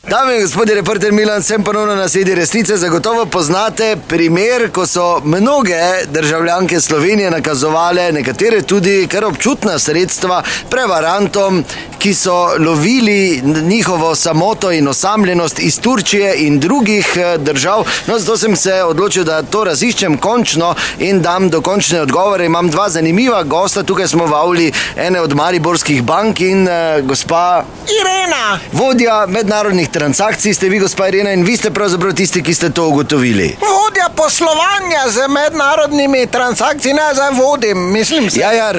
Dame in gospodje, reporter Milan, sem ponovno na sedi resnice. Zagotovo poznate primer, ko so mnoge državljanke Slovenije nakazovale nekatere tudi kar občutna sredstva prevarantom, ki so lovili njihovo samoto in osamljenost iz Turčije in drugih držav. No, zato sem se odločil, da to raziščem končno in dam dokončne odgovore. Imam dva zanimiva gosta, tukaj smo v avli ene od mariborskih bank in gospa Irena, vodja mednarodnih transakcij ste vi, gospa Irena, in vi ste pravzaprav tisti, ki ste to ugotovili. vodja poslovanja z mednarodnimi transakcijami, ne, zdaj vodim, mislim se. Ja,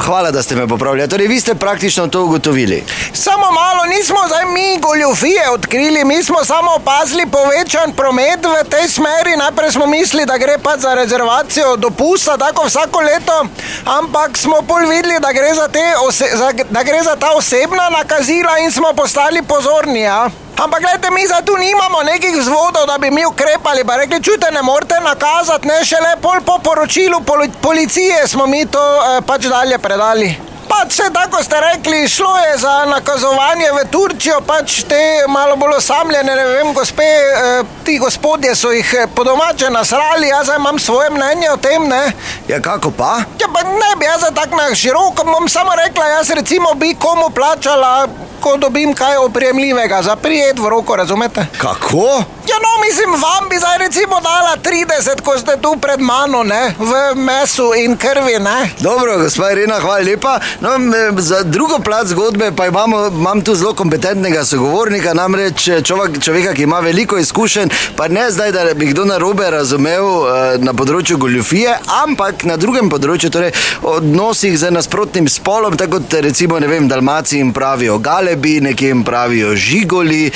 hvala, da ste me popravili. Torej, vi ste praktično to ugotovili. Samo malo, nismo zdaj mi goljufije odkrili, mi smo samo opazili povečan promet v tej smeri. Najprej smo mislili, da gre pa za rezervacijo dopusta, tako vsako leto, ampak smo pol videli, da gre za ta osebna nakazila in smo postali pozorni, ja. Ampak gledajte, mi zdaj tu nimamo nekih vzvodov, da bi mi ukrepali, pa rekli, čujte, ne morete nakazati, ne, šele pol po poročilu policije smo mi to pač dalje predali. Pač se, tako ste rekli, šlo je za nakazovanje v Turčijo, pač te malo bolj osamljene, ne vem, gospe, ti gospodje so jih po domače nasrali, jaz zdaj imam svoje mnenje o tem, ne. Ja, kako pa? Ja, pa ne bi jaz tak na široko, bom samo rekla, jaz recimo bi komu plačala, ko dobim kaj oprijemljivega, za prijet v roko, razumete? Kako? Ja, no, mislim, vam bi zdaj recimo dala 30, ko ste tu pred mano, ne, v mesu in krvi, ne. Dobro, gospa Irena, hvala lepa. No, za drugo plat zgodbe pa imam tu zelo kompetentnega sogovornika, namreč človeka, ki ima veliko izkušenj, pa ne zdaj, da bi kdo narobe razumel na področju goljufije, ampak na drugem področju, torej odnosih z nasprotnim spolom, tako kot recimo, ne vem, Dalmaciji jim pravijo galebi, nekje jim pravijo žigoli,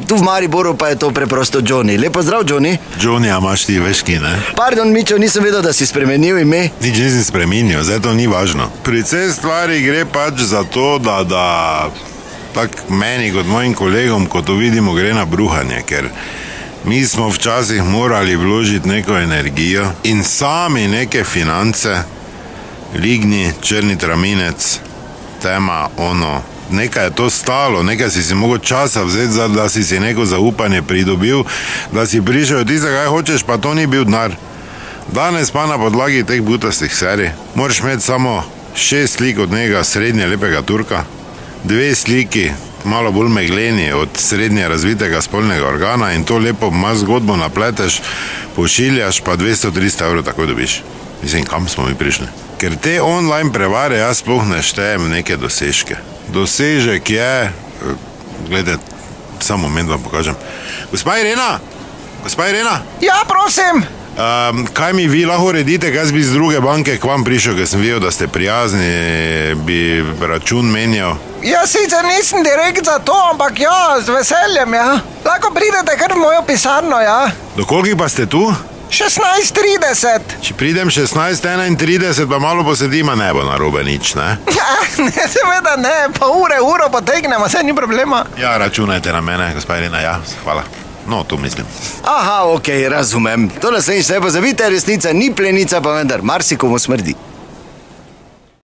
tu v Mariboru pa je to preprosto Johnny. Lepo zdrav, Johnny. Johnny, a imaš ti veški, ne? Pardon, Mičo, nisem vedel, da si spremenil ime. Nič nisem spremenil, zdaj to ni važno. Pri vsej stvari gre pač za to, da tak meni kot mojim kolegom, ko to vidimo, gre na bruhanje, ker mi smo včasih morali vložiti neko energijo in sami neke finance, ligni, črni traminec, tema, ono, nekaj je to stalo, nekaj si mogel časa vzeti, da si neko zaupanje pridobil, da si prišel ti, zakaj hočeš, pa to ni bil denar. Danes pa na podlagi teh butastih serij moraš imeti samo 6 slik od njega srednje lepega Turka, 2 sliki malo bolj megleni od srednje razvitega spolnega organa in to lepo malo zgodbo napleteš, pošiljaš, pa 200-300 evrov tako dobiš. Mislim, kam smo mi prišli? Ker te online prevare jaz sploh ne štejem neke dosežke. Dosežek je, gledajte, samo moment vam pokažem. Gospa Irena! Gospa Irena! Ja, prosim! Kaj mi vi lahko uredite, jaz bi z druge banke k vam prišel, ker sem videl, da ste prijazni, bi račun menjal. Ja, sicer nisem direkt za to, ampak ja, z veseljem, ja. Lahko pridete kar v mojo pisarno, ja. Do kolikih pa ste tu? 16:30. Če pridem 16:31, pa malo posedima, ne bo narobe nič, ne? Ne, seveda ne, pa uro potegnemo, saj ni problema. Ja, računajte na mene, gospa Irena, ja, hvala. No, to mislim. Aha, okej, razumem. To naslednjič ne pozabite, resnica ni plenica, pa vendar marsikomu smrdi.